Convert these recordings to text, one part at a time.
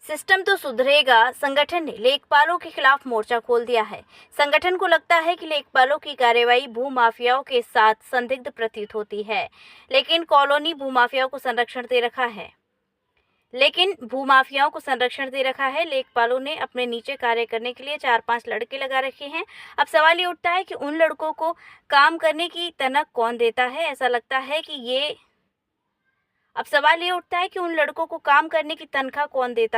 System तो सुधरेगा। संगठन ने लेखपालों के खिलाफ मोर्चा खोल दिया है। संगठन को लगता है कि लेखपालों की कार्यवाही भूमाफियाओं के साथ संदिग्ध प्रतीत होती है, लेकिन कॉलोनी भूमाफियाओं को संरक्षण दे रखा है। लेखपालों ने अपने नीचे कार्य करने के लिए 4-5 लड़के लगा रखे हैं। अब सवाल ये उठता है कि उन लड़कों को काम करने की तनख्वाह कौन देता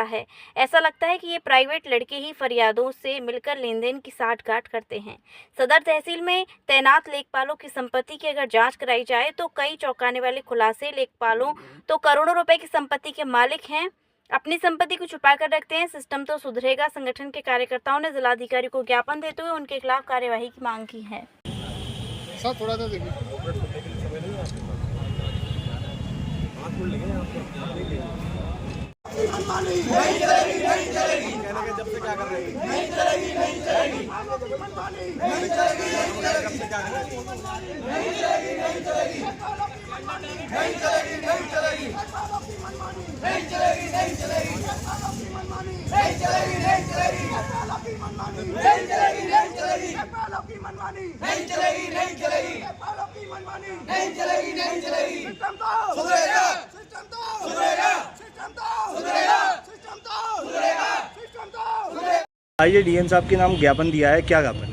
है। ऐसा लगता है कि ये प्राइवेट लड़के ही फरियादों से मिलकर लेन देन की साठगांठ करते हैं। सदर तहसील में तैनात लेखपालों की संपत्ति की अगर जांच कराई जाए तो कई चौंकाने वाले खुलासे। लेखपालों तो करोड़ों रुपए की संपत्ति के मालिक हैं, अपनी संपत्ति को छुपा कर रखते हैं। सिस्टम तो सुधरेगा। संगठन के कार्यकर्ताओं ने जिलाधिकारी को ज्ञापन देते हुए उनके खिलाफ कार्यवाही की मांग की है। सर थोड़ा सा देखिए। नहीं चलेगी, नहीं चलेगी। कहने के जब से क्या कर रहे हैं? नहीं चलेगी, नहीं चलेगी। नहीं चलेगी, नहीं चलेगी। जब से क्या कर रहे हैं? नहीं चलेगी, नहीं चलेगी। नहीं चलेगी, नहीं चलेगी। नहीं चलेगी, नहीं चलेगी। नहीं चलेगी, नहीं चलेगी। नहीं चलेगी, नहीं चलेगी। नहीं चलेगी, नहीं चलेगी। नहीं चलेगी, नहीं चलेगी। सुधरेगा, सुधरेगा, सुधरेगा। आइए डीएम साहब के नाम ज्ञापन दिया है, क्या ज्ञापन है?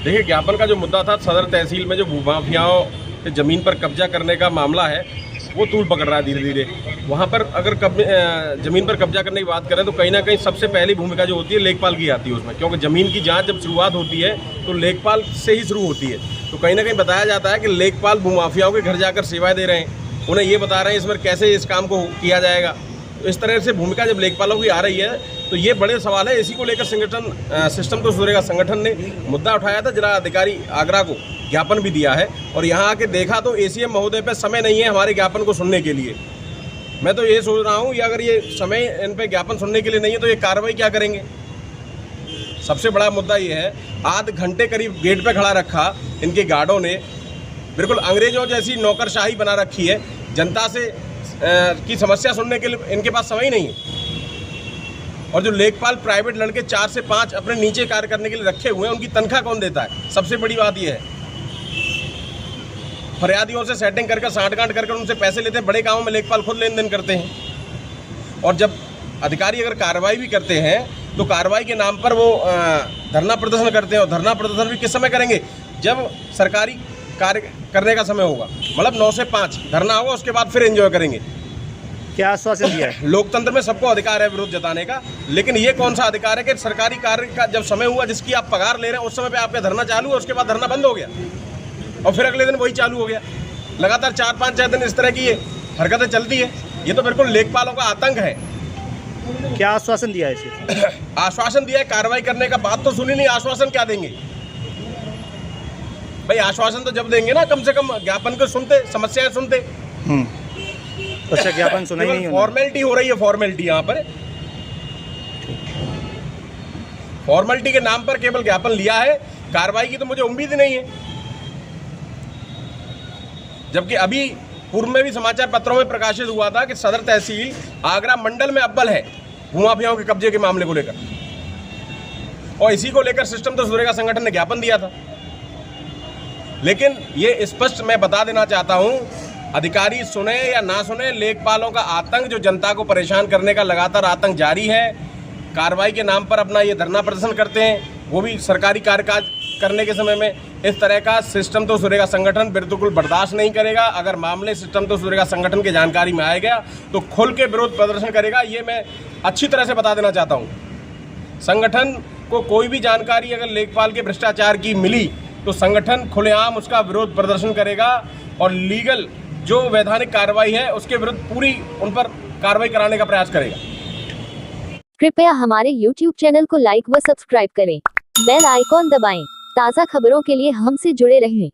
देखिए, ज्ञापन का जो मुद्दा था, सदर तहसील में जो भूमाफियाओं के ज़मीन पर कब्जा करने का मामला है वो तूल पकड़ रहा है धीरे धीरे। वहाँ पर अगर ज़मीन पर कब्जा करने की बात करें तो कहीं ना कहीं सबसे पहली भूमिका जो होती है लेखपाल की आती है उसमें, क्योंकि ज़मीन की जांच जब शुरुआत होती है तो लेखपाल से ही शुरू होती है। तो कहीं ना कहीं बताया जाता है कि लेखपाल भूमाफियाओं के घर जाकर सेवाएँ दे रहे हैं, उन्हें ये बता रहे हैं इसमें कैसे इस काम को किया जाएगा। तो इस तरह से भूमिका जब लेखपालों की आ रही है तो ये बड़े सवाल है। इसी को लेकर सिस्टम तो सुधरेगा संगठन ने मुद्दा उठाया था, जिला अधिकारी आगरा को ज्ञापन भी दिया है और यहाँ आके देखा तो एसीएम महोदय पे समय नहीं है हमारे ज्ञापन को सुनने के लिए। मैं तो ये सोच रहा हूँ, अगर ये समय इन पे ज्ञापन सुनने के लिए नहीं है तो ये कार्रवाई क्या करेंगे। सबसे बड़ा मुद्दा ये है, आध घंटे करीब गेट पे खड़ा रखा इनके गार्डों ने, बिल्कुल अंग्रेजों जैसी नौकरशाही बना रखी है। जनता से की समस्या सुनने के लिए इनके पास समय ही नहीं है। और जो लेखपाल प्राइवेट लड़के 4 से 5 अपने नीचे कार्य करने के लिए रखे हुए हैं, उनकी तनख्वाह कौन देता है। सबसे बड़ी बात यह है, फरियादियों से सेटिंग करके साठगांठ करके उनसे पैसे लेते हैं। बड़े कामों में लेखपाल खुद लेन देन करते हैं। और जब अधिकारी अगर कार्रवाई भी करते हैं तो कार्रवाई के नाम पर वो धरना प्रदर्शन करते हैं। और धरना प्रदर्शन भी किस समय करेंगे, जब सरकारी कार्य करने का समय होगा, मतलब 9 से 5 धरना होगा, उसके बाद फिर एंजॉय करेंगे। क्या आश्वासन दिया है? लोकतंत्र में सबको अधिकार है विरोध जताने का, लेकिन ये कौन सा अधिकार है कि सरकारी कार्य का जब समय हुआ, जिसकी आप पगार ले रहे हैं, उस समय पे आपका धरना चालू है, उसके बाद धरना बंद हो गया और फिर अगले दिन वही चालू हो गया। लगातार 4-5 दिन इस तरह की ये हरकतें चलती है। ये तो बिल्कुल लेखपालों का आतंक है। क्या आश्वासन दिया है इसे? आश्वासन दिया है कार्रवाई करने का, बात तो सुनी नहीं, आश्वासन क्या देंगे भाई। आश्वासन तो जब देंगे ना, कम से कम ज्ञापन को सुनते, समस्याएं सुनते। अच्छा, ज्ञापन सुना ही नहीं। फॉर्मेलिटी हो रही है, फॉर्मेलिटी यहाँ पर फॉर्मेलिटी के नाम पर केवल ज्ञापन लिया है, कार्रवाई की तो मुझे उम्मीद ही नहीं है। जबकि अभी पूर्व में भी समाचार पत्रों में प्रकाशित हुआ था कि सदर तहसील आगरा मंडल में अव्वल है भूमाफियाओं के कब्जे के मामले को लेकर, और इसी को लेकर सिस्टम तो सुधरेगा संगठन ने ज्ञापन दिया था। लेकिन ये स्पष्ट मैं बता देना चाहता हूं, अधिकारी सुने या ना सुने, लेखपालों का आतंक, जो जनता को परेशान करने का लगातार आतंक जारी है। कार्रवाई के नाम पर अपना ये धरना प्रदर्शन करते हैं, वो भी सरकारी कार्यकाज करने के समय में। इस तरह का सिस्टम तो सुधरेगा संगठन बिल्कुल बर्दाश्त नहीं करेगा। अगर मामले सिस्टम तो सुधरेगा संगठन के जानकारी में आएगा तो खुल के विरोध प्रदर्शन करेगा। ये मैं अच्छी तरह से बता देना चाहता हूँ। संगठन को कोई भी जानकारी अगर लेखपाल के भ्रष्टाचार की मिली तो संगठन खुलेआम उसका विरोध प्रदर्शन करेगा और लीगल जो वैधानिक कार्रवाई है उसके विरुद्ध पूरी उन पर कार्रवाई कराने का प्रयास करेगा। कृपया हमारे YouTube चैनल को लाइक व सब्सक्राइब करें। बेल आइकॉन दबाएं। ताज़ा खबरों के लिए हमसे जुड़े रहें।